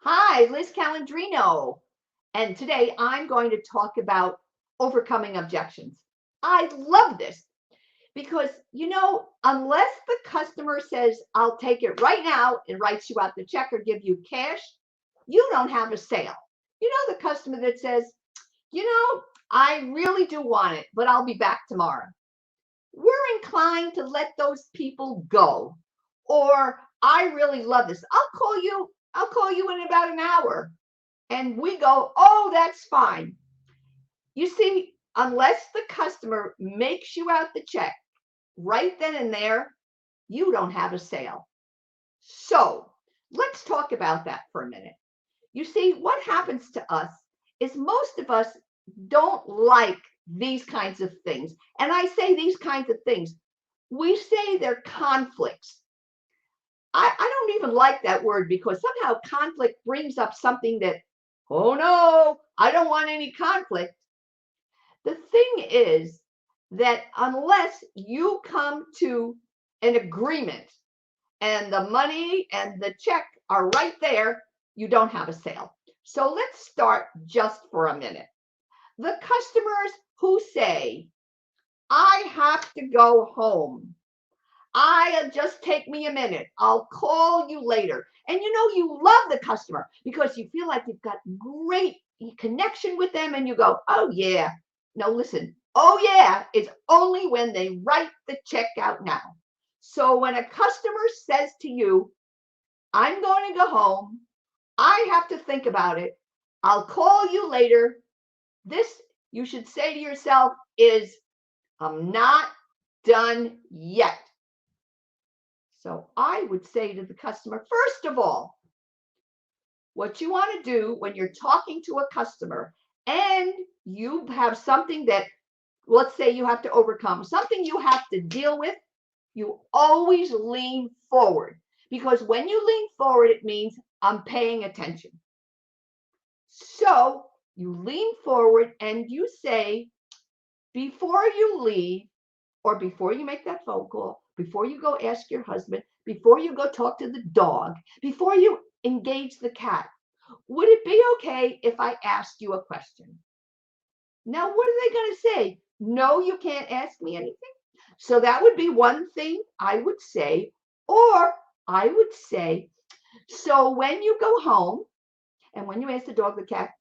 Hi, Liz Calandrino, and today I'm going to talk about overcoming objections. I love this because, unless the customer says, I'll take it right now and writes you out the check or give you cash, you don't have a sale. The customer that says, I really do want it, but I'll be back tomorrow. We're inclined to let those people go. Or I really love this. I'll call you in about an hour. And we go, oh, that's fine. You see, unless the customer makes you out the check right then and there, you don't have a sale. So let's talk about that for a minute. You see, what happens to us is most of us don't like these kinds of things. And I say these kinds of things, we say they're conflicts. I don't even like that word because somehow conflict brings up something that, oh no, I don't want any conflict. The thing is that unless you come to an agreement and the money and the check are right there, you don't have a sale. So let's start just for a minute. The customers who say, I have to go home. Just take me a minute. I'll call you later. And you love the customer because you feel like you've got great connection with them and you go, oh, yeah. No, listen. Oh, yeah, is only when they write the check out now. So when a customer says to you, I'm going to go home, I have to think about it, I'll call you later, this, you should say to yourself, is I'm not done yet. So I would say to the customer, first of all, what you want to do when you're talking to a customer and you have something that, let's say you have to overcome, something you have to deal with, you always lean forward. Because when you lean forward, it means I'm paying attention. So you lean forward and you say, before you leave, or before you make that phone call, before you go ask your husband, before you go talk to the dog, before you engage the cat, would it be okay if I asked you a question? Now, what are they going to say? No, you can't ask me anything. So that would be one thing I would say. Or I would say, so when you go home and when you ask the dog, the cat,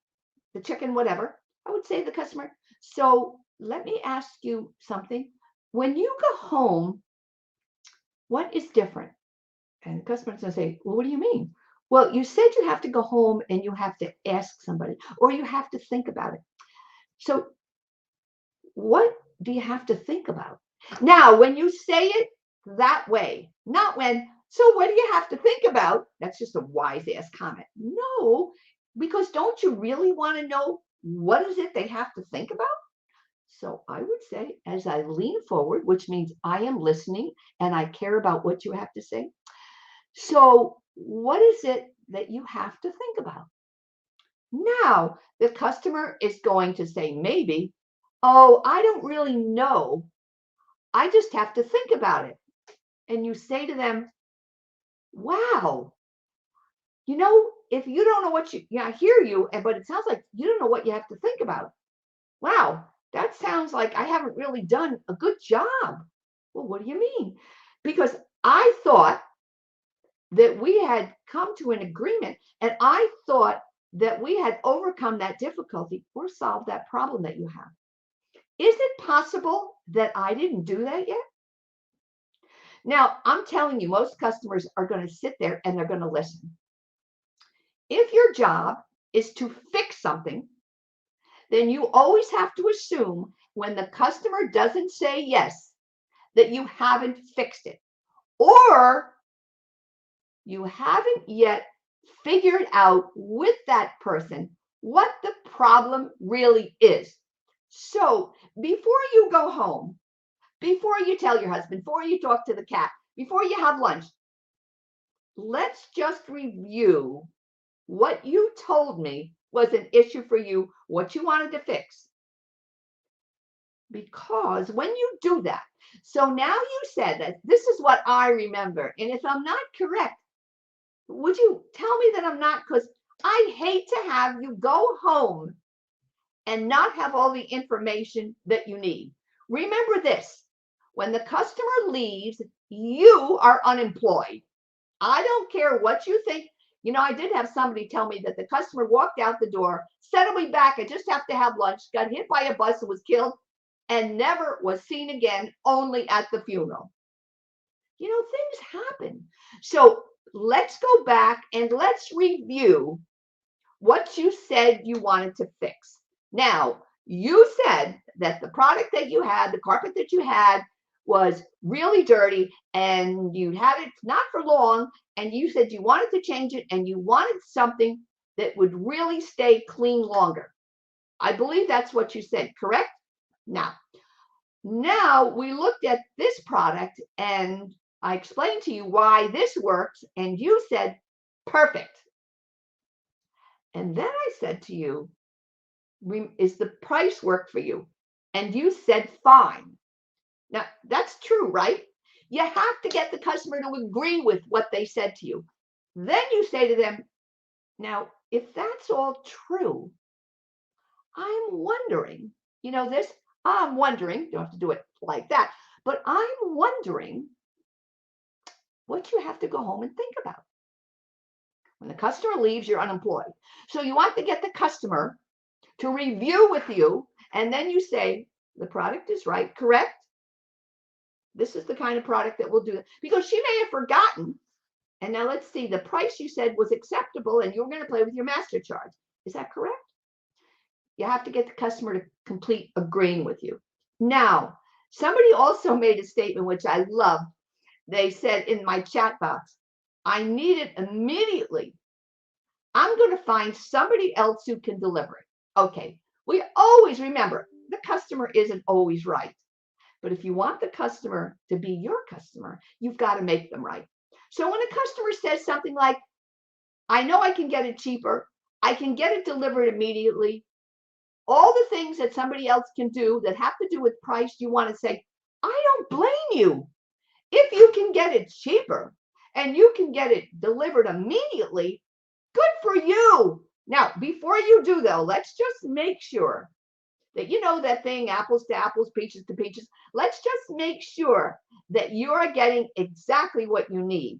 the chicken, whatever, I would say to the customer, so let me ask you something. When you go home, what is different? And the customer's going to say, well, what do you mean? Well, you said you have to go home and you have to ask somebody or you have to think about it. So what do you have to think about? Now, when you say it that way, not when, so what do you have to think about? That's just a wise ass comment. No, because don't you really want to know what is it they have to think about? So I would say, as I lean forward, which means I am listening and I care about what you have to say. So, what is it that you have to think about? Now, the customer is going to say, maybe, oh, I don't really know. I just have to think about it. And you say to them, wow, if you don't know what I hear you, but it sounds like you don't know what you have to think about. Wow, that sounds like I haven't really done a good job. Well, what do you mean? Because I thought that we had come to an agreement and I thought that we had overcome that difficulty or solved that problem that you have. Is it possible that I didn't do that yet? Now, I'm telling you, most customers are going to sit there and they're going to listen. If your job is to fix something, then you always have to assume when the customer doesn't say yes, that you haven't fixed it. Or you haven't yet figured out with that person what the problem really is. So before you go home, before you tell your husband, before you talk to the cat, before you have lunch, let's just review what you told me was an issue for you, what you wanted to fix. Because when you do that, so now you said that this is what I remember. And if I'm not correct, would you tell me that I'm not? Because I hate to have you go home and not have all the information that you need. Remember this, when the customer leaves, you are unemployed. I don't care what you think. You know, I did have somebody tell me that the customer walked out the door, said, I'll be back, I just have to have lunch, got hit by a bus and was killed, and never was seen again, only at the funeral. You know, things happen. So let's go back and let's review what you said you wanted to fix. Now, you said that the product that you had, the carpet that you had, was really dirty and you had it not for long, and you said you wanted to change it and you wanted something that would really stay clean longer. I believe that's what you said, correct? Now we looked at this product and I explained to you why this works, and you said, perfect. And then I said to you, is the price work for you? And you said, fine. Now, that's true, right? You have to get the customer to agree with what they said to you. Then you say to them, now, if that's all true, I'm wondering, you know this, I'm wondering, you don't have to do it like that, but I'm wondering what you have to go home and think about. When the customer leaves, you're unemployed. So you want to get the customer to review with you, and then you say, the product is right, correct? This is the kind of product that will do it. Because she may have forgotten. And now let's see, the price you said was acceptable and you're going to play with your master charge. Is that correct? You have to get the customer to complete agreeing with you. Now, somebody also made a statement, which I loved. They said in my chat box, I need it immediately. I'm going to find somebody else who can deliver it. Okay, we always remember the customer isn't always right. But if you want the customer to be your customer, you've got to make them right. So when a customer says something like, I know I can get it cheaper, I can get it delivered immediately, all the things that somebody else can do that have to do with price, you want to say, I don't blame you. If you can get it cheaper and you can get it delivered immediately, good for you. Now, before you do though, let's just make sure that you know that thing, apples to apples, peaches to peaches. Let's just make sure that you're getting exactly what you need.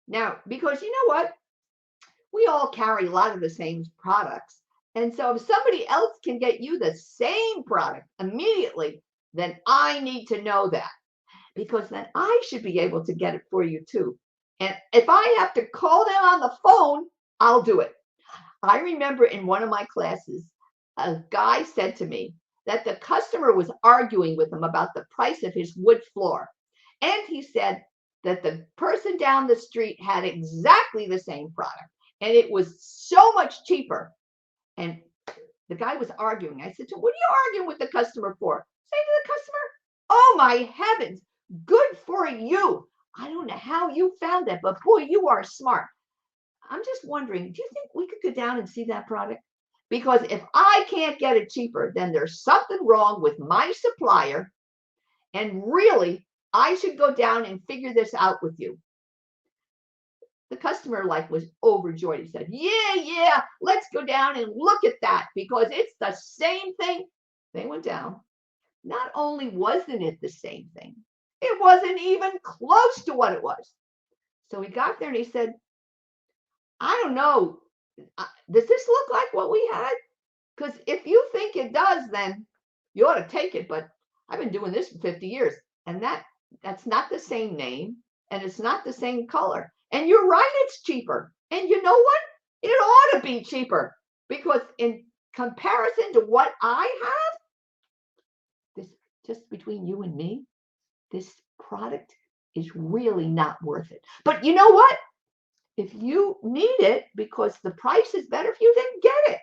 Now, because you know what? We all carry a lot of the same products. And so if somebody else can get you the same product immediately, then I need to know that, because then I should be able to get it for you too. And if I have to call them on the phone, I'll do it. I remember in one of my classes, a guy said to me that the customer was arguing with him about the price of his wood floor. And he said that the person down the street had exactly the same product and it was so much cheaper. And the guy was arguing. I said to him, what are you arguing with the customer for? Say to the customer, oh my heavens, good for you. I don't know how you found that, but boy, you are smart. I'm just wondering, do you think we could go down and see that product? Because if I can't get it cheaper, then there's something wrong with my supplier. And really, I should go down and figure this out with you. The customer was overjoyed. He said, yeah, let's go down and look at that because it's the same thing. They went down. Not only wasn't it the same thing, it wasn't even close to what it was. So he got there and he said, I don't know. Does this look like what we had? Because if you think it does, then you ought to take it. But I've been doing this for 50 years. And that's not the same name. And it's not the same color. And you're right, it's cheaper. And you know what? It ought to be cheaper. Because in comparison to what I have, this just between you and me, this product is really not worth it. But you know what? If you need it because the price is better for you, then get it.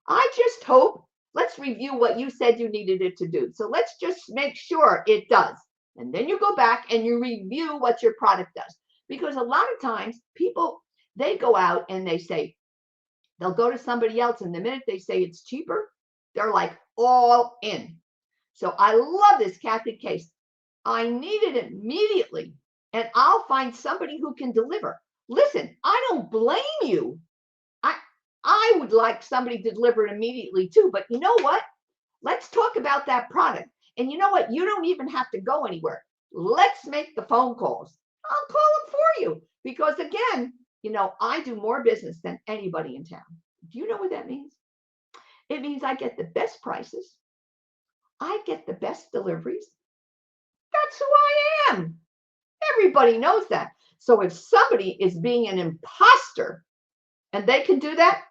I just hope, let's review what you said you needed it to do. So let's just make sure it does. And then you go back and you review what your product does. Because a lot of times people, they go out and they say, they'll go to somebody else. And the minute they say it's cheaper, they're like all in. So I love this Kathy case. I need it immediately and I'll find somebody who can deliver. Listen, I don't blame you. I would like somebody to deliver it immediately too. But you know what? Let's talk about that product. And you know what? You don't even have to go anywhere. Let's make the phone calls. I'll call them for you. Because again, I do more business than anybody in town. Do you know what that means? It means I get the best prices. I get the best deliveries. That's who I am. Everybody knows that. So if somebody is being an imposter and they can do that,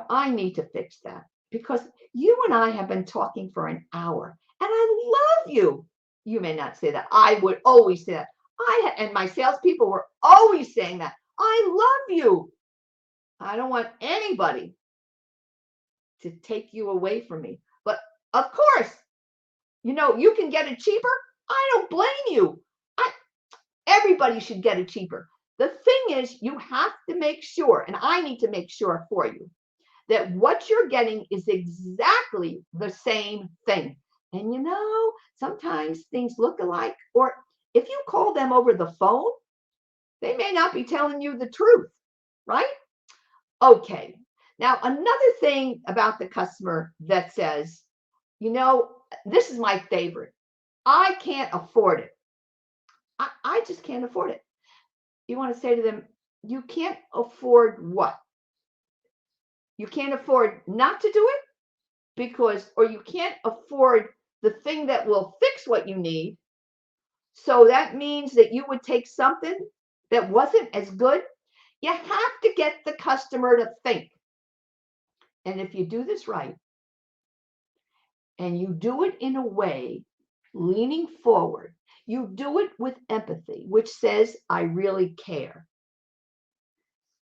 I need to fix that because you and I have been talking for an hour and I love you. You may not say that. I would always say that. And my salespeople were always saying that. I love you. I don't want anybody to take you away from me. But of course, you can get it cheaper. I don't blame you. Everybody should get it cheaper. The thing is, you have to make sure, and I need to make sure for you, that what you're getting is exactly the same thing. And sometimes things look alike, or if you call them over the phone, they may not be telling you the truth, right? Okay. Now, another thing about the customer that says, this is my favorite. I can't afford it. I just can't afford it. You want to say to them, you can't afford what? You can't afford not to do it or you can't afford the thing that will fix what you need. So that means that you would take something that wasn't as good. You have to get the customer to think. And if you do this right, and you do it in a way leaning forward, you do it with empathy, which says, I really care.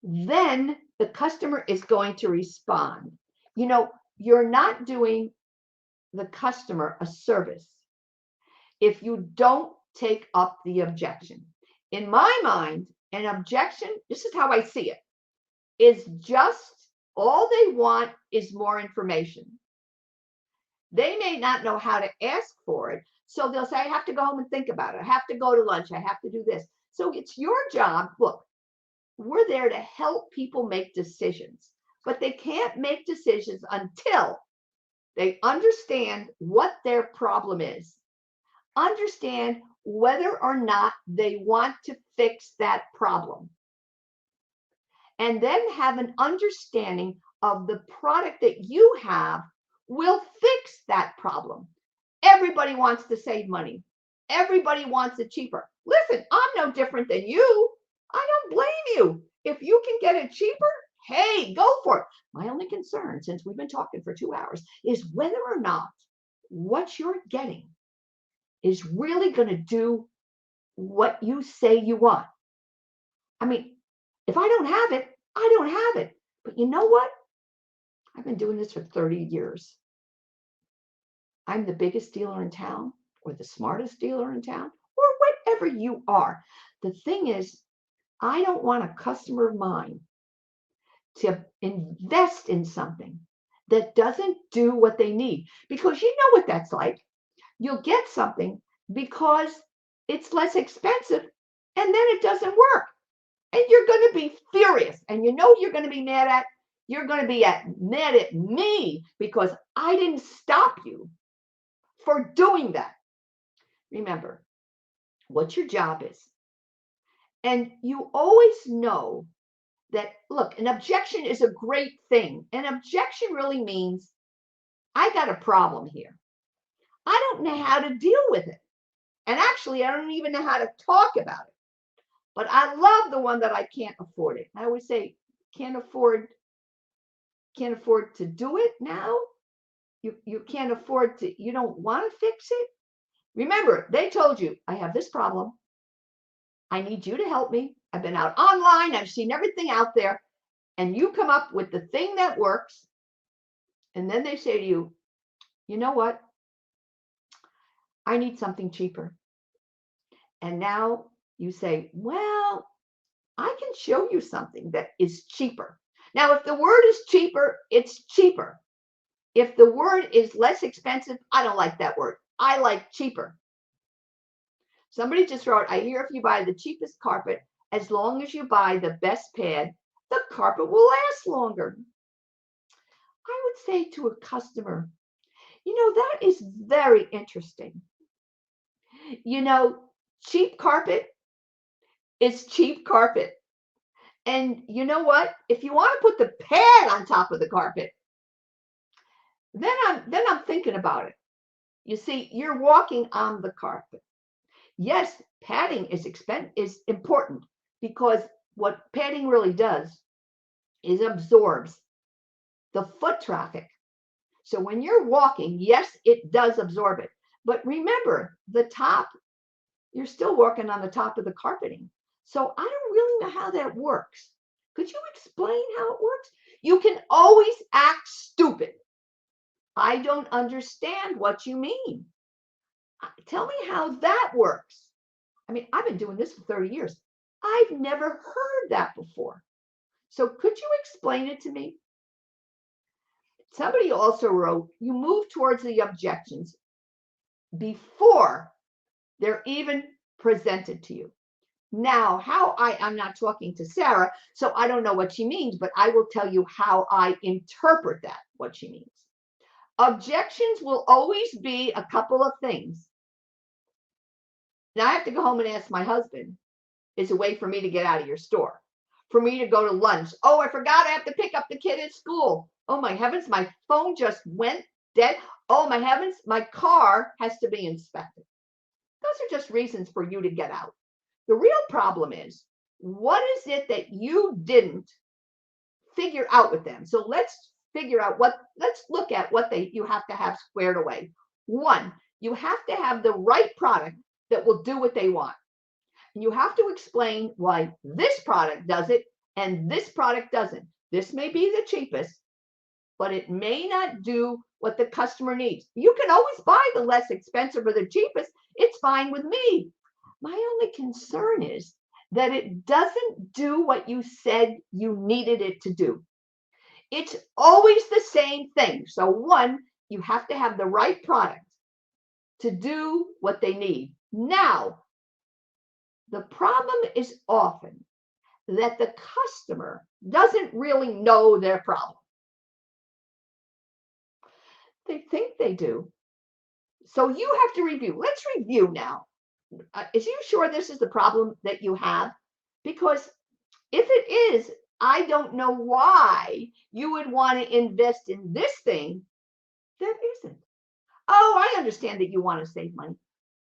Then the customer is going to respond. You're not doing the customer a service if you don't take up the objection. In my mind, an objection, this is how I see it, is just all they want is more information. They may not know how to ask for it. So they'll say, I have to go home and think about it. I have to go to lunch. I have to do this. So it's your job. Look, we're there to help people make decisions, but they can't make decisions until they understand what their problem is, understand whether or not they want to fix that problem, and then have an understanding of the product that you have will fix that problem. Everybody wants to save money. Everybody wants it cheaper. Listen, I'm no different than you. I don't blame you. If you can get it cheaper, hey, go for it. My only concern, since we've been talking for 2 hours, is whether or not what you're getting is really going to do what you say you want. I mean, if I don't have it, I don't have it. But you know what? I've been doing this for 30 years. I'm the biggest dealer in town or the smartest dealer in town or whatever you are. The thing is, I don't want a customer of mine to invest in something that doesn't do what they need, because you know what that's like. You'll get something because it's less expensive and then it doesn't work. And you're going to be furious. And you're going to be mad at, you're going to be mad at me because I didn't stop you for doing that. Remember what your job is. And you always know that, look, an objection is a great thing. An objection really means I got a problem here. I don't know how to deal with it. And actually, I don't even know how to talk about it. But I love the one that I can't afford it. I always say, can't afford to do it now. You can't afford to, you don't want to fix it. Remember, they told you, I have this problem. I need you to help me. I've been out online. I've seen everything out there. And you come up with the thing that works. And then they say to you, you know what? I need something cheaper. And now you say, well, I can show you something that is cheaper. Now, if the word is cheaper, it's cheaper. If the word is less expensive, I don't like that word. I like cheaper. Somebody just wrote, I hear if you buy the cheapest carpet, as long as you buy the best pad, the carpet will last longer. say to a customer, that is very interesting. Cheap carpet is cheap carpet. And you know what? If you want to put the pad on top of the carpet, then I'm thinking about it. You see, you're walking on the carpet. Yes, padding is important, because what padding really does is absorbs the foot traffic. So when you're walking, yes, it does absorb it. But remember, the top, you're still working on the top of the carpeting. So I don't really know how that works. Could you explain how it works? You can always act stupid. I don't understand what you mean. Tell me how that works. I mean, I've been doing this for 30 years. I've never heard that before. So could you explain it to me? Somebody also wrote, you move towards the objections before they're even presented to you. Now, I'm not talking to Sarah, so I don't know what she means, but I will tell you how I interpret that, what she means. Objections will always be a couple of things. Now, I have to go home and ask my husband, is a way for me to get out of your store, for me to go to lunch. Oh, I forgot I have to pick up the kid at school. Oh, my heavens, my phone just went dead. Oh, my heavens, my car has to be inspected. Those are just reasons for you to get out. The real problem is, what is it that you didn't figure out with them? So let's look at what you have to have squared away. One, you have to have the right product that will do what they want. And you have to explain why this product does it and this product doesn't. This may be the cheapest, but it may not do what the customer needs. You can always buy the less expensive or the cheapest. It's fine with me. My only concern is that it doesn't do what you said you needed it to do. It's always the same thing. So one, you have to have the right product to do what they need. Now, the problem is often that the customer doesn't really know their problem. They think they do. So you have to review. Let's review now. Is you sure this is the problem that you have? Because if it is, I don't know why you would want to invest in this thing that isn't. Oh, I understand that you want to save money.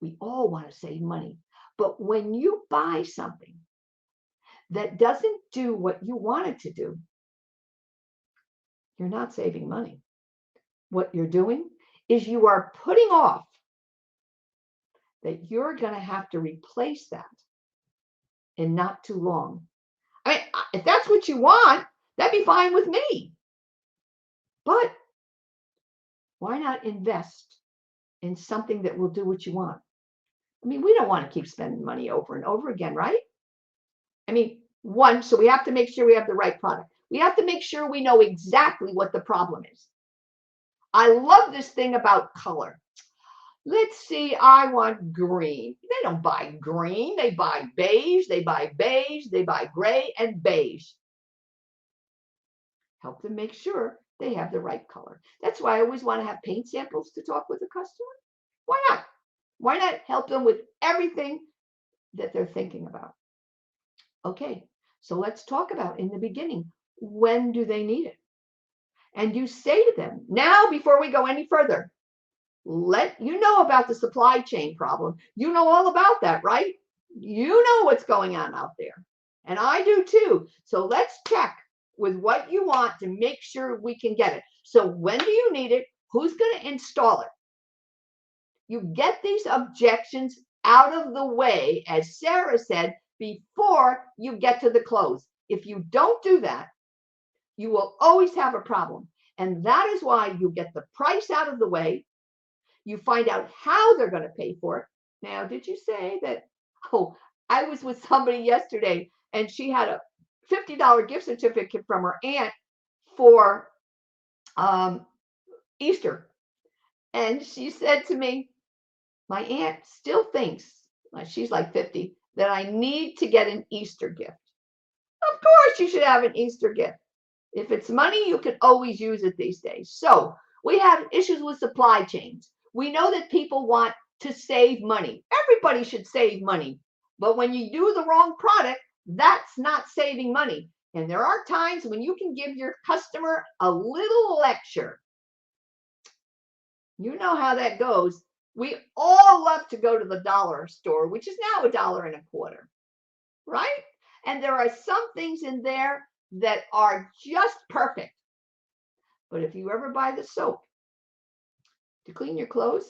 We all want to save money. But when you buy something that doesn't do what you want it to do, you're not saving money. What you're doing is you are putting off that you're going to have to replace that in not too long. I mean, if that's what you want, that'd be fine with me. But why not invest in something that will do what you want? I mean, we don't want to keep spending money over and over again, right? I mean, one, so we have to make sure we have the right product. We have to make sure we know exactly what the problem is. I love this thing about color. Let's see, I want green. They don't buy green. They buy beige. They buy beige. They buy gray and beige. Help them make sure they have the right color. That's why I always want to have paint samples to talk with the customer. Why not? Why not help them with everything that they're thinking about? Okay, so let's talk about in the beginning, when do they need it? And you say to them, now before we go any further, you know about the supply chain problem. You know all about that, right? You know what's going on out there. And I do too. So let's check with what you want to make sure we can get it. So when do you need it? Who's going to install it? You get these objections out of the way, as Sarah said, before you get to the close. If you don't do that, you will always have a problem. And that is why you get the price out of the way. You find out how they're going to pay for it. Now, did you say that? Oh, I was with somebody yesterday and she had a $50 gift certificate from her aunt for Easter. And she said to me, my aunt still thinks, she's like 50, that I need to get an Easter gift. Of course you should have an Easter gift. If it's money, you can always use it these days. So we have issues with supply chains. We know that people want to save money. Everybody should save money. But when you do the wrong product, that's not saving money. And there are times when you can give your customer a little lecture. You know how that goes. We all love to go to the dollar store, which is now $1.25, right? And there are some things in there that are just perfect. But if you ever buy the soap to clean your clothes,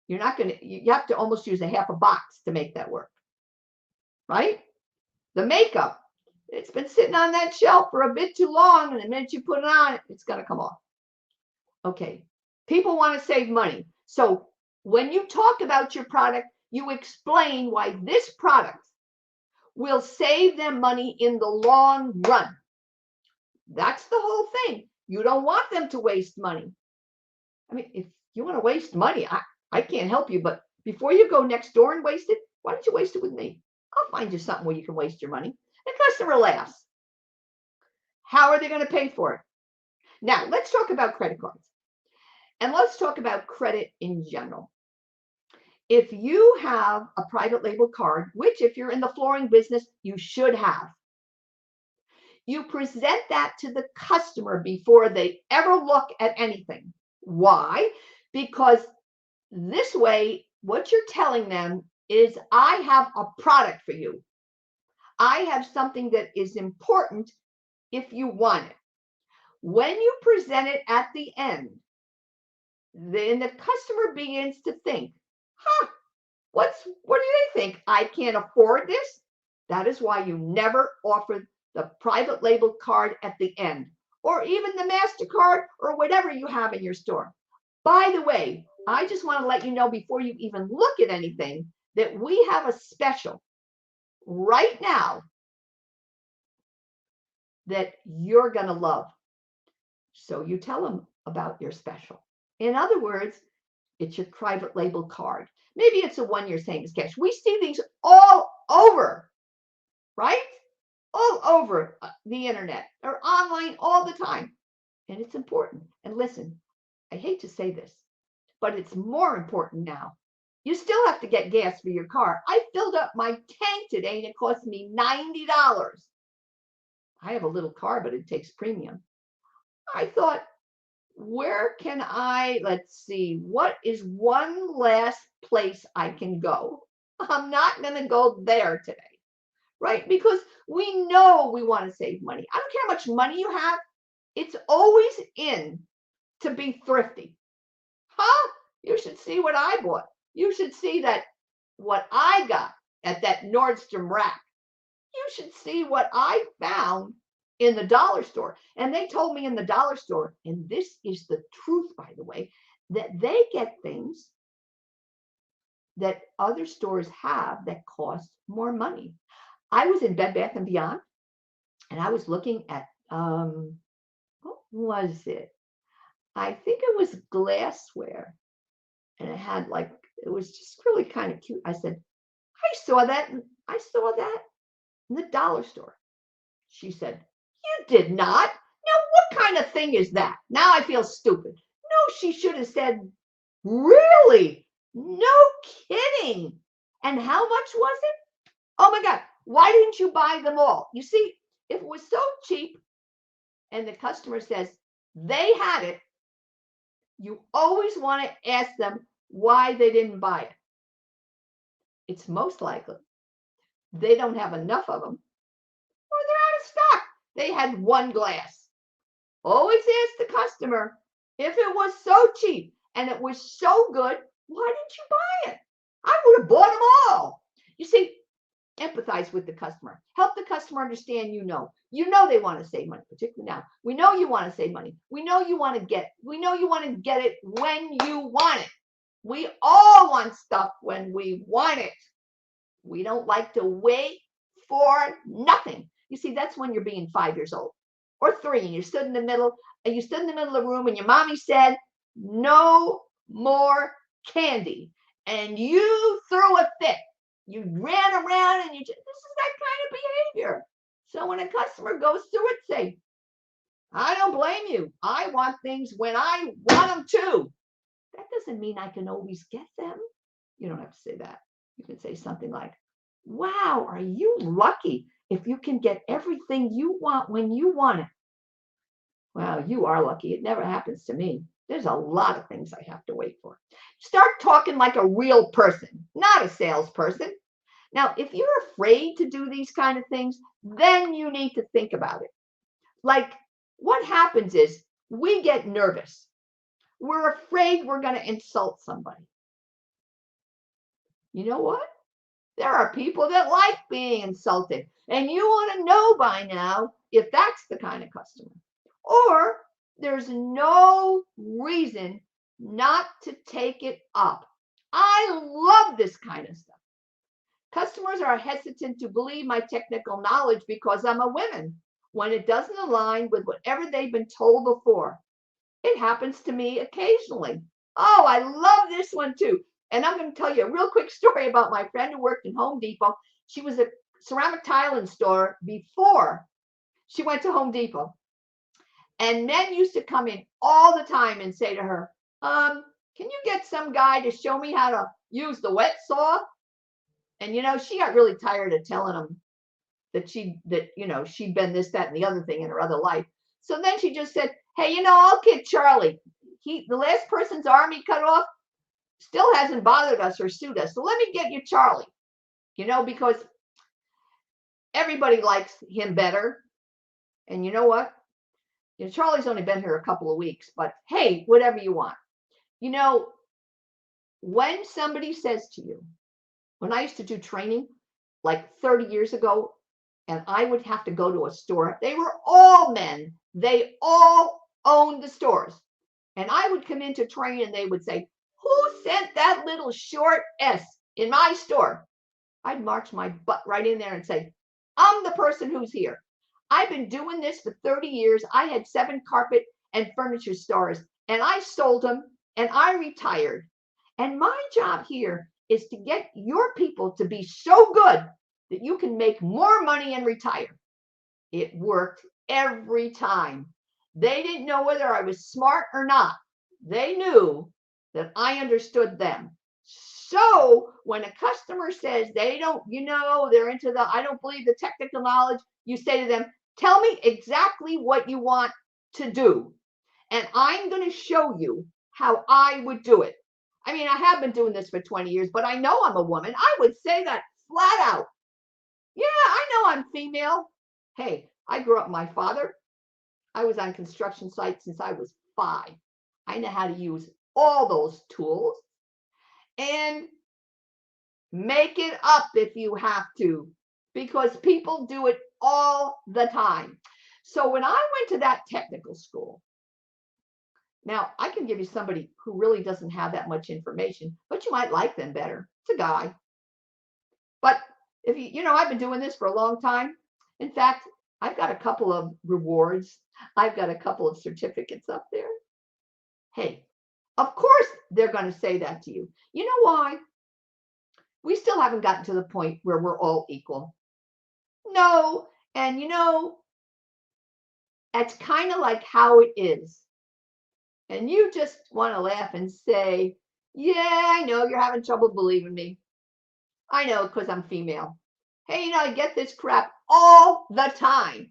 you're not going to, you have to almost use a half a box to make that work, right? The makeup, it's been sitting on that shelf for a bit too long, and the minute you put it on, it's going to come off. Okay, people want to save money. So when you talk about your product, you explain why this product will save them money in the long run. That's the whole thing. You don't want them to waste money. I mean, if you want to waste money, I can't help you, but before you go next door and waste it, why don't you waste it with me? I'll find you something where you can waste your money. The customer laughs. How are they going to pay for it? Now, let's talk about credit cards. And let's talk about credit in general. If you have a private label card, which if you're in the flooring business, you should have, you present that to the customer before they ever look at anything. Why? Because this way, what you're telling them is, I have a product for you. I have something that is important if you want it. When you present it at the end, then the customer begins to think, what do they think? I can't afford this? That is why you never offer the private label card at the end, or even the MasterCard or whatever you have in your store. By the way, I just want to let you know before you even look at anything that we have a special right now that you're going to love. So you tell them about your special. In other words, it's your private label card. Maybe it's a one-year savings cash. We see these all over, right? All over the internet or online all the time. And it's important. And listen, I hate to say this, but it's more important now. You still have to get gas for your car. I filled up my tank today and it cost me $90. I have a little car, but it takes premium. I thought, where can let's see, what is one last place I can go? I'm not going to go there today, right? Because we know we want to save money. I don't care how much money you have. It's always in to be thrifty. You should see what I bought. You should see that what I got at that Nordstrom rack. You should see what I found in the dollar store. And they told me in the dollar store, and this is the truth, by the way, that they get things that other stores have that cost more money. I was in Bed Bath & Beyond, and I was looking at, what was it? I think it was glassware. And it had it was just really kind of cute. I said, I saw that in the dollar store. She said, you did not? Now, what kind of thing is that? Now I feel stupid. No, she should have said, really? No kidding. And how much was it? Oh my God, why didn't you buy them all? You see, if it was so cheap and the customer says they had it, you always want to ask them why they didn't buy it. It's most likely they don't have enough of them, or they're out of stock. They had one glass. Always ask the customer, if it was so cheap and it was so good, why didn't you buy it? I would have bought them all. You see, empathize with the customer. Help the customer understand you know they want to save money, particularly now. We know you want to save money. We know you want to get it when you want it. We all want stuff when we want it. We don't like to wait for nothing. You see, that's when you're being 5 years old or 3 and you stood in the middle of the room and your mommy said, no more candy. And you threw a fit. You ran around and this is that kind of behavior. So when a customer goes through it, say, I don't blame you. I want things when I want them too. That doesn't mean I can always get them. You don't have to say that. You can say something like, wow, are you lucky if you can get everything you want when you want it? Wow, you are lucky. It never happens to me. There's a lot of things I have to wait for. Start talking like a real person, not a salesperson. Now, if you're afraid to do these kind of things, then you need to think about it. Like, what happens is we get nervous. We're afraid we're going to insult somebody. You know what? There are people that like being insulted, and you want to know by now if that's the kind of customer. Or there's no reason not to take it up. I love this kind of stuff. Customers are hesitant to believe my technical knowledge because I'm a woman when it doesn't align with whatever they've been told before. It happens to me occasionally. Oh, I love this one too. And I'm going to tell you a real quick story about my friend who worked in Home Depot. She was a ceramic tiling store before she went to Home Depot. And men used to come in all the time and say to her, can you get some guy to show me how to use the wet saw? And she got really tired of telling them that she'd been this, that, and the other thing in her other life. So then she just said, hey, I'll get Charlie. The last person's arm he cut off still hasn't bothered us or sued us. So let me get you Charlie, because everybody likes him better. And you know what? Charlie's only been here a couple of weeks, but hey, whatever you want. When somebody says to you, when I used to do training like 30 years ago, and I would have to go to a store, they were all men. They all owned the stores. And I would come into training and they would say, who sent that little short S in my store? I'd march my butt right in there and say, I'm the person who's here. I've been doing this for 30 years. I had 7 carpet and furniture stores, and I sold them, and I retired. And my job here is to get your people to be so good that you can make more money and retire. It worked every time. They didn't know whether I was smart or not. They knew that I understood them. So when a customer says they don't, they're into I don't believe the technical knowledge, you say to them, tell me exactly what you want to do. And I'm going to show you how I would do it. I mean, I have been doing this for 20 years, but I know I'm a woman. I would say that flat out. Yeah, I know I'm female. Hey, I grew up with my father. I was on construction sites since I was 5. I know how to use all those tools. And make it up if you have to, because people do it all the time. So when I went to that technical school, now I can give you somebody who really doesn't have that much information, but you might like them better. It's a guy. But if I've been doing this for a long time. In fact, I've got a couple of rewards. I've got a couple of certificates up there. Hey, of course they're going to say that to you. You know why? We still haven't gotten to the point where we're all equal. No, and that's kind of like how it is. And you just want to laugh and say, yeah, I know you're having trouble believing me. I know, because I'm female. Hey, I get this crap all the time.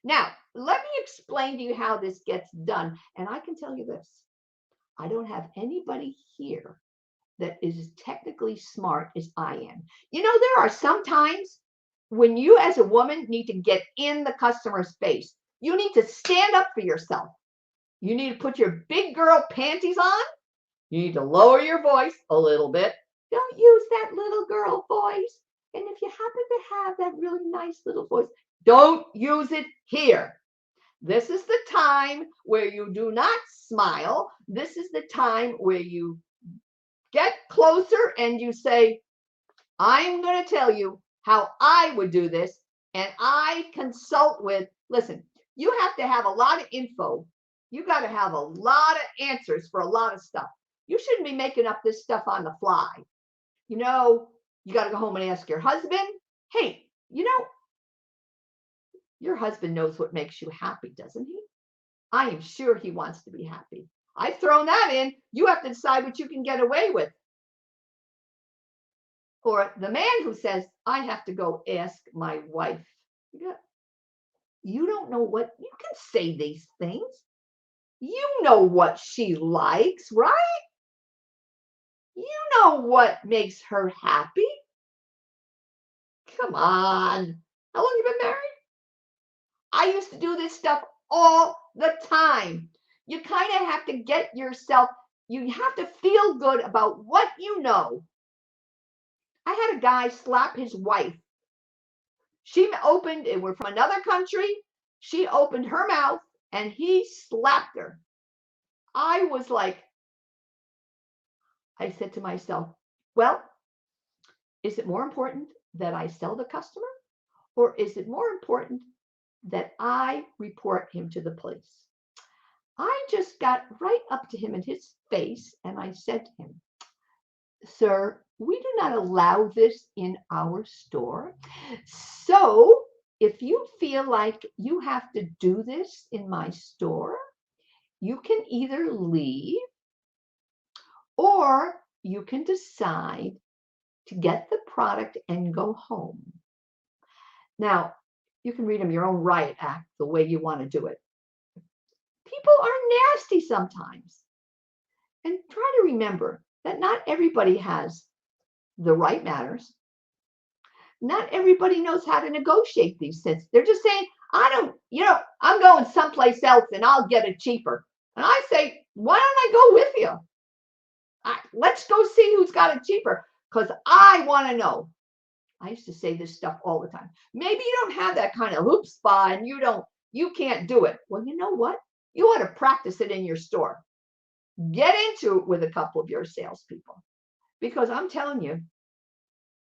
Now, let me explain to you how this gets done. And I can tell you this. I don't have anybody here that is as technically smart as I am. There are some times when you as a woman need to get in the customer's face. You need to stand up for yourself. You need to put your big girl panties on. You need to lower your voice a little bit. Don't use that little girl voice. And if you happen to have that really nice little voice, don't use it here. This is the time where you do not smile. This is the time where you get closer and you say, I'm going to tell you how I would do this. And I consult with, listen, you have to have a lot of info. You got to have a lot of answers for a lot of stuff. You shouldn't be making up this stuff on the fly. You got to go home and ask your husband, hey, your husband knows what makes you happy, doesn't he? I am sure he wants to be happy. I've thrown that in. You have to decide what you can get away with. Or the man who says, I have to go ask my wife. You don't know what, you can say these things. You know what she likes, right? You know what makes her happy. Come on. How long have you been married? I used to do this stuff all the time. You kind of have to get yourself, you have to feel good about what you know. I had a guy slap his wife. She opened, we're from another country. She opened her mouth and he slapped her. I was like, I said to myself, well, is it more important that I sell the customer, or is it more important that I report him to the police? I just got right up to him in his face and I said to him, sir, we do not allow this in our store. So if you feel like you have to do this in my store, you can either leave or you can decide to get the product and go home. Now, you can read them your own riot act the way you want to do it. People are nasty sometimes. And try to remember that not everybody has the right manners. Not everybody knows how to negotiate these things. They're just saying, I don't, I'm going someplace else and I'll get it cheaper. And I say, why don't I go with you? Let's go see who's got it cheaper because I want to know. I used to say this stuff all the time. Maybe you don't have that kind of chutzpah and you can't do it. Well, you know what? You ought to practice it in your store. Get into it with a couple of your salespeople because I'm telling you,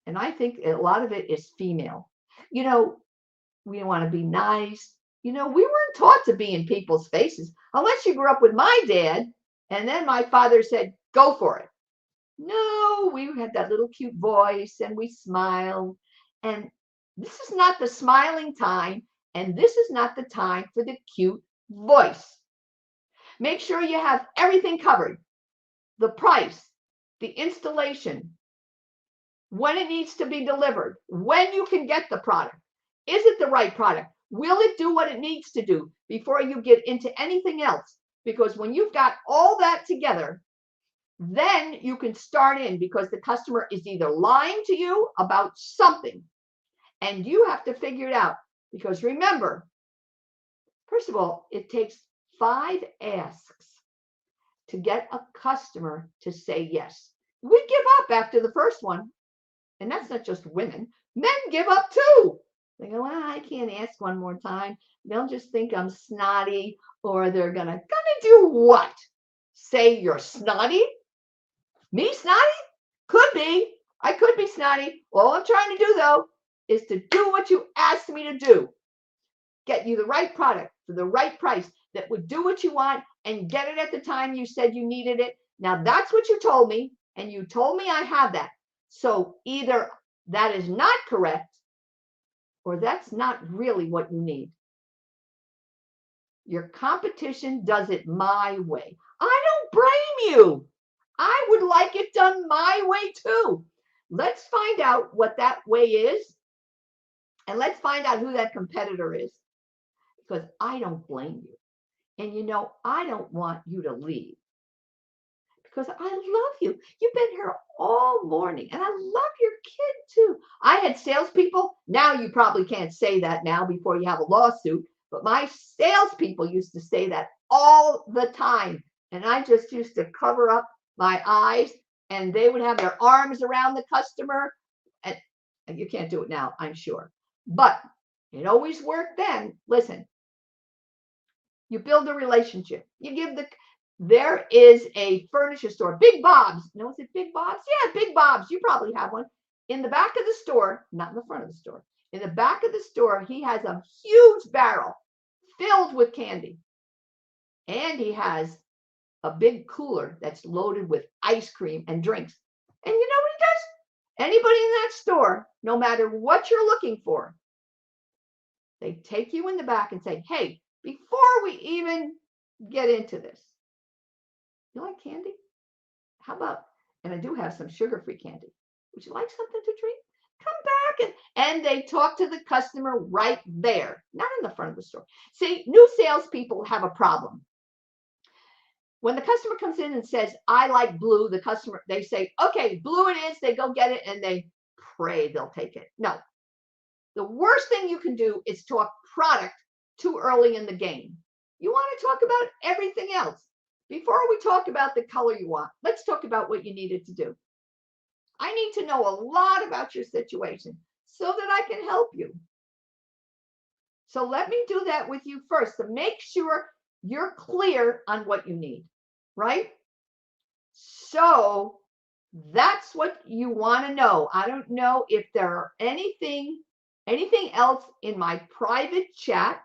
and I think a lot of it is female. We want to be nice. We weren't taught to be in people's faces unless you grew up with my dad. And then my father said, go for it. No, we had that little cute voice and we smiled. And this is not the smiling time. And this is not the time for the cute voice. Make sure you have everything covered. The price, the installation, when it needs to be delivered, when you can get the product. Is it the right product? Will it do what it needs to do before you get into anything else? Because when you've got all that together, then you can start in because the customer is either lying to you about something and you have to figure it out. Because remember, first of all, it takes 5 asks to get a customer to say yes. We give up after the first one. And that's not just women. Men give up too. They go, well, I can't ask one more time. They'll just think I'm snotty or they're gonna do what? Say you're snotty? Me snotty? Could be. I could be snotty. All I'm trying to do though is to do what you asked me to do. Get you the right product for the right price that would do what you want and get it at the time you said you needed it. Now that's what you told me, and you told me I have that. So either that is not correct or that's not really what you need. Your competition does it my way. I don't blame you. I would like it done my way too. Let's find out what that way is and let's find out who that competitor is because I don't blame you. And I don't want you to leave because I love you. You've been here all morning and I love your kid too. I had salespeople. Now you probably can't say that now before you have a lawsuit, but my salespeople used to say that all the time. And I just used to cover up my eyes and they would have their arms around the customer. And you can't do it now, I'm sure. But it always worked then. Listen, you build a relationship. There is a furniture store, Big Bob's. No, is it Big Bob's? Yeah, Big Bob's. You probably have one. In the back of the store, not in the front of the store. In the back of the store, he has a huge barrel filled with candy. And he has a big cooler that's loaded with ice cream and drinks. And you know what he does? Anybody in that store, no matter what you're looking for, they take you in the back and say, hey, before we even get into this. You like candy? How about, and I do have some sugar-free candy. Would you like something to drink? Come back. And they talk to the customer right there, not in the front of the store. See, new salespeople have a problem. When the customer comes in and says, I like blue, the customer, they say, okay, blue it is. They go get it and they pray they'll take it. No. The worst thing you can do is talk product too early in the game. You want to talk about everything else. Before we talk about the color you want, let's talk about what you needed to do. I need to know a lot about your situation so that I can help you. So let me do that with you first to make sure you're clear on what you need, right? So that's what you want to know. I don't know if there are anything else in my private chat.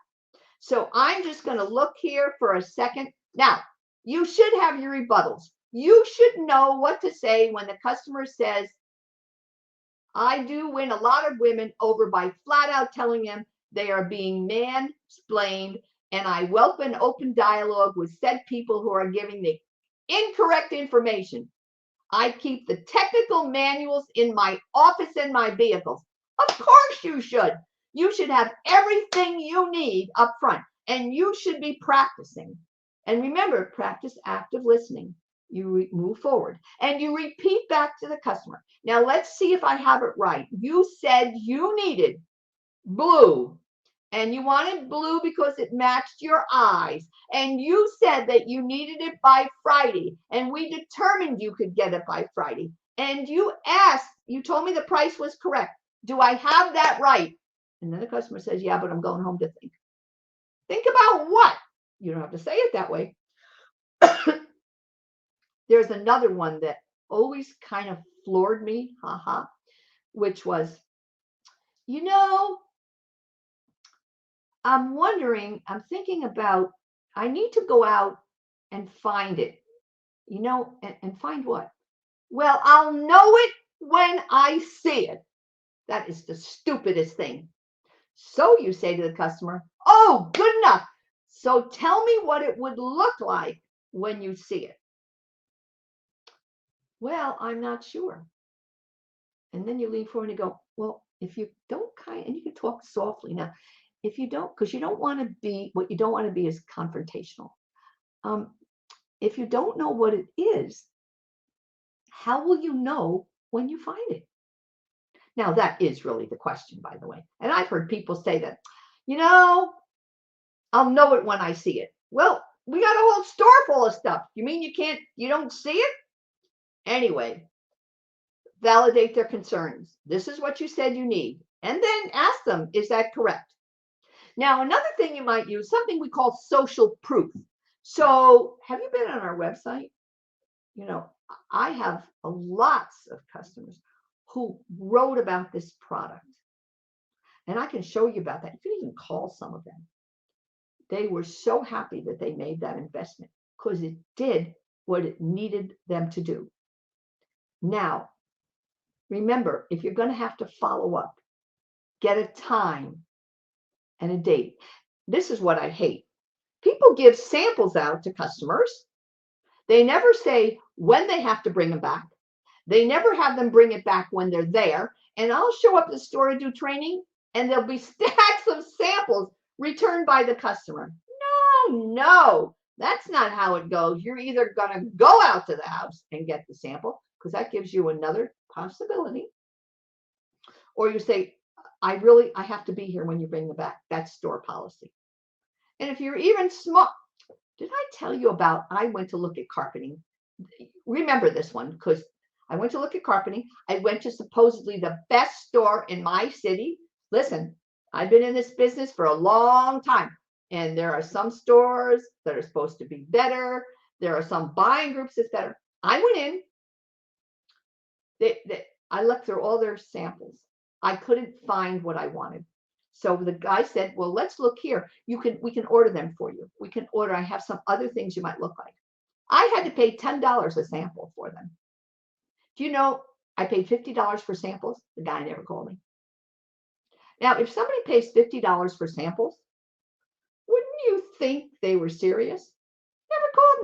So I'm just going to look here for a second. Now, you should have your rebuttals. You should know what to say when the customer says, I do win a lot of women over by flat out telling them they are being mansplained, and I welcome an open dialogue with said people who are giving the incorrect information. I keep the technical manuals in my office and my vehicles. Of course you should. You should have everything you need up front, and you should be practicing. And remember, practice active listening. You move forward and you repeat back to the customer. Now let's see if I have it right. You said you needed blue, and you wanted blue because it matched your eyes. And you said that you needed it by Friday, and we determined you could get it by Friday. And you asked, you told me the price was correct. Do I have that right? And then the customer says, yeah, but I'm going home to think. Think about what? You don't have to say it that way. There's another one that always kind of floored me, which was, I'm wondering, I'm thinking about, I need to go out and find it, and find what? Well, I'll know it when I see it. That is the stupidest thing. So you say to the customer, oh, good enough. So tell me what it would look like when you see it. Well, I'm not sure. And then you lean forward and you go, well, if you don't and you can talk softly now, if you don't, because you don't want to be, what you don't want to be is confrontational. If you don't know what it is, how will you know when you find it? Now, that is really the question, by the way. And I've heard people say that, I'll know it when I see it. Well, we got a whole store full of stuff. You mean you don't see it? Anyway, validate their concerns. This is what you said you need. And then ask them, is that correct? Now, another thing you might use, something we call social proof. So have you been on our website? I have lots of customers who wrote about this product. And I can show you about that. You can even call some of them. They were so happy that they made that investment because it did what it needed them to do. Now, remember, if you're going to have to follow up, get a time and a date. This is what I hate. People give samples out to customers. They never say when they have to bring them back. They never have them bring it back when they're there. And I'll show up at the store to do training, and there'll be stacks of samples returned by the customer. No, that's not how it goes. You're either going to go out to the house and get the sample, because that gives you another possibility. Or you say, I have to be here when you bring them back. That's store policy. And if you're even small, did I tell you about, I went to look at carpeting. Remember this one, because I went to look at carpeting. I went to supposedly the best store in my city. Listen, I've been in this business for a long time, and there are some stores that are supposed to be better. There are some buying groups that's better. I went in. I looked through all their samples. I couldn't find what I wanted. So the guy said, well, let's look here. We can order them for you. We can order. I have some other things you might look like. I had to pay $10 a sample for them. Do you know I paid $50 for samples? The guy never called me. Now, if somebody pays $50 for samples, wouldn't you think they were serious?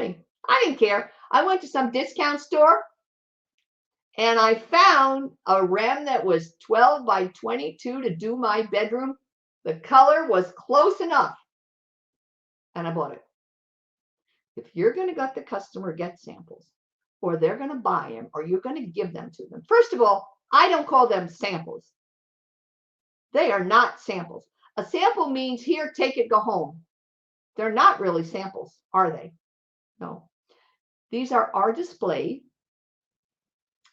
me. I didn't care. I went to some discount store and I found a rem that was 12 by 22 to do my bedroom. The color was close enough. And I bought it. If you're going to let the customer get samples, or they're going to buy them, or you're going to give them to them, first of all, I don't call them samples. They are not samples. A sample means here, take it, go home. They're not really samples, are they? No. These are our display,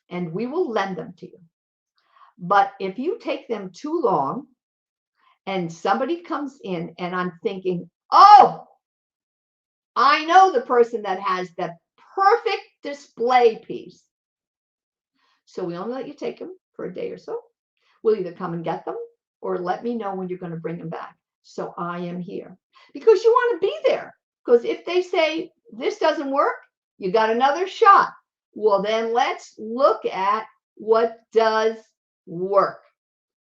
and we will lend them to you. But if you take them too long and somebody comes in and I'm thinking, oh, I know the person that has the perfect display piece. So we only let you take them for a day or so. We'll either come and get them or let me know when you're going to bring them back. So I am here because you want to be there. Because if they say this doesn't work, you got another shot. Well, then let's look at what does work.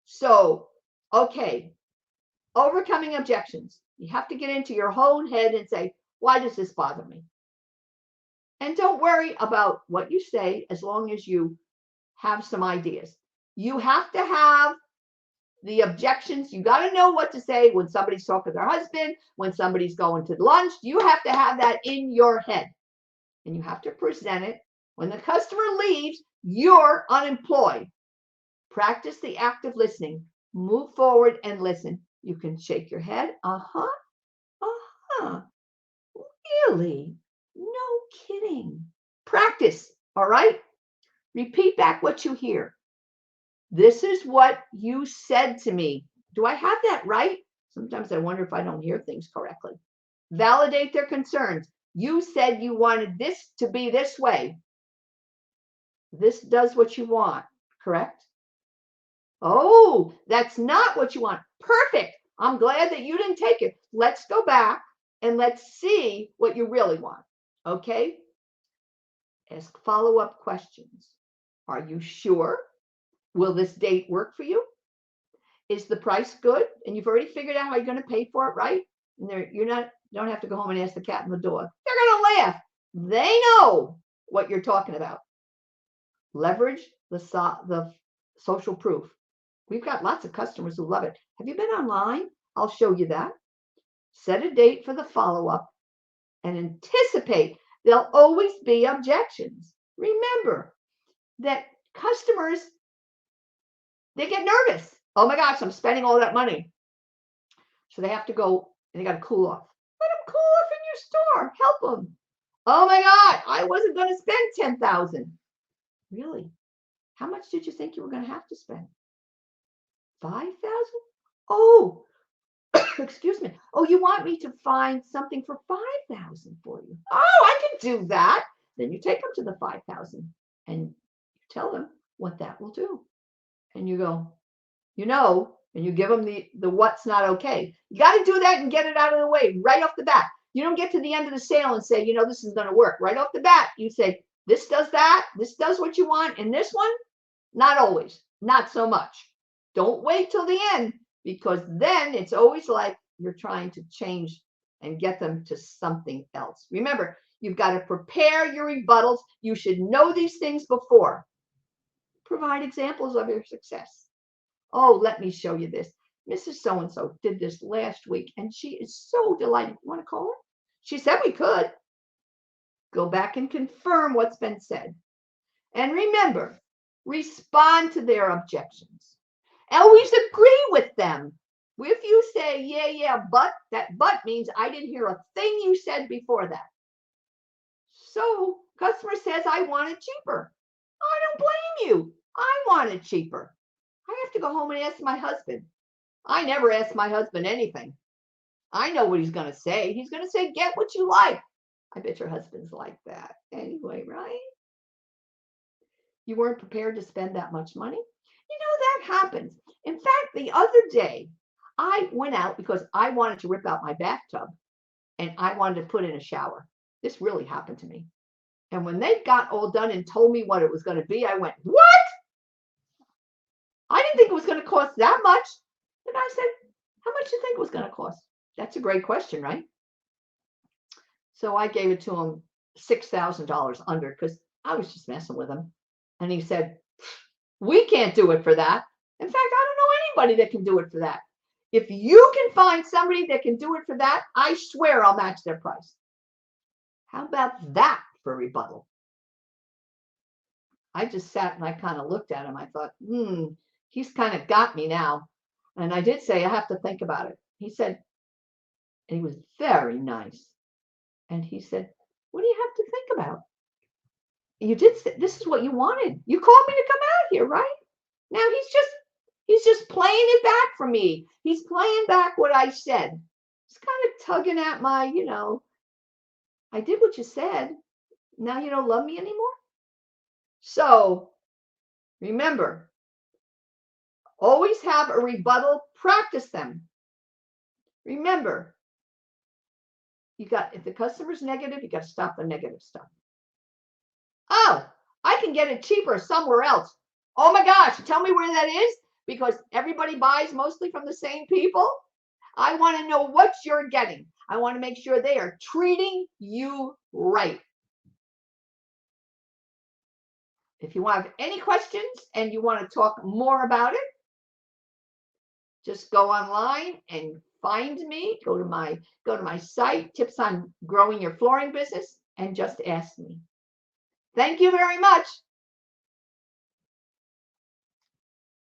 So, okay, overcoming objections. You have to get into your own head and say, why does this bother me? And don't worry about what you say as long as you have some ideas. You have to have the objections. You got to know what to say when somebody's talking to their husband, when somebody's going to lunch. You have to have that in your head. And you have to present it. When the customer leaves, you're unemployed. Practice the active listening. Move forward and listen. You can shake your head. Uh-huh. Uh-huh. Really? No kidding. Practice, all right? Repeat back what you hear. This is what you said to me. Do I have that right? Sometimes I wonder if I don't hear things correctly. Validate their concerns. You said you wanted this to be this way. This does what you want, correct? Oh, that's not what you want. Perfect. I'm glad that you didn't take it. Let's go back and let's see what you really want. Okay? Ask follow-up questions. Are you sure? Will this date work for you? Is the price good? And you've already figured out how you're going to pay for it, right? And you don't have to go home and ask the cat and the dog. They're going to laugh. They know what you're talking about. Leverage the social proof. We've got lots of customers who love it. Have you been online? I'll show you that. Set a date for the follow-up and anticipate there'll always be objections. Remember that customers, they get nervous. Oh my gosh, I'm spending all that money. So they have to go and they got to cool off. Let them cool off in your store. Help them. Oh my God, I wasn't going to spend $10,000. Really? How much did you think you were going to have to spend? 5,000? Oh, excuse me. Oh, you want me to find something for 5,000 for you? Oh, I can do that. Then you take them to the 5,000 and you tell them what that will do. And you go, and you give them the what's not okay. You got to do that and get it out of the way right off the bat. You don't get to the end of the sale and say, this is going to work. Right off the bat, you say, this does that, this does what you want, and this one, not always, not so much. Don't wait till the end, because then it's always like you're trying to change and get them to something else. Remember, you've got to prepare your rebuttals. You should know these things before. Provide examples of your success. Oh, let me show you this. Mrs. So-and-so did this last week, and she is so delighted. You want to call her? She said we could. Go back and confirm what's been said. And remember, respond to their objections. Always agree with them. If you say, yeah, but, that but means I didn't hear a thing you said before that. So customer says, I want it cheaper. I don't blame you. I want it cheaper. I have to go home and ask my husband. I never ask my husband anything. I know what he's going to say. He's going to say, get what you like. I bet your husband's like that anyway, right? You weren't prepared to spend that much money. That happens. In fact, the other day, I went out because I wanted to rip out my bathtub and I wanted to put in a shower. This really happened to me. And when they got all done and told me what it was going to be, I went, what? I didn't think it was going to cost that much. And I said, how much do you think it was going to cost? That's a great question, right? So I gave it to him $6,000 under because I was just messing with him. And he said, we can't do it for that. In fact, I don't know anybody that can do it for that. If you can find somebody that can do it for that, I swear I'll match their price. How about that for rebuttal? I just sat and I kind of looked at him. I thought, he's kind of got me now. And I did say, I have to think about it. He said, and he was very nice. And he said, what do you have to think about? You did say, this is what you wanted. You called me to come out here, right? Now he's just playing it back for me. He's playing back what I said. He's kind of tugging at my, I did what you said. Now you don't love me anymore. So remember, always have a rebuttal. Practice them. Remember, if the customer's negative, you got to stop the negative stuff. Oh, I can get it cheaper somewhere else. Oh my gosh, tell me where that is, because everybody buys mostly from the same people. I want to know what you're getting. I want to make sure they are treating you right. If you have any questions and you want to talk more about it, just go online and find me. Go to my site, Tips on Growing Your Flooring Business, and just ask me. Thank you very much.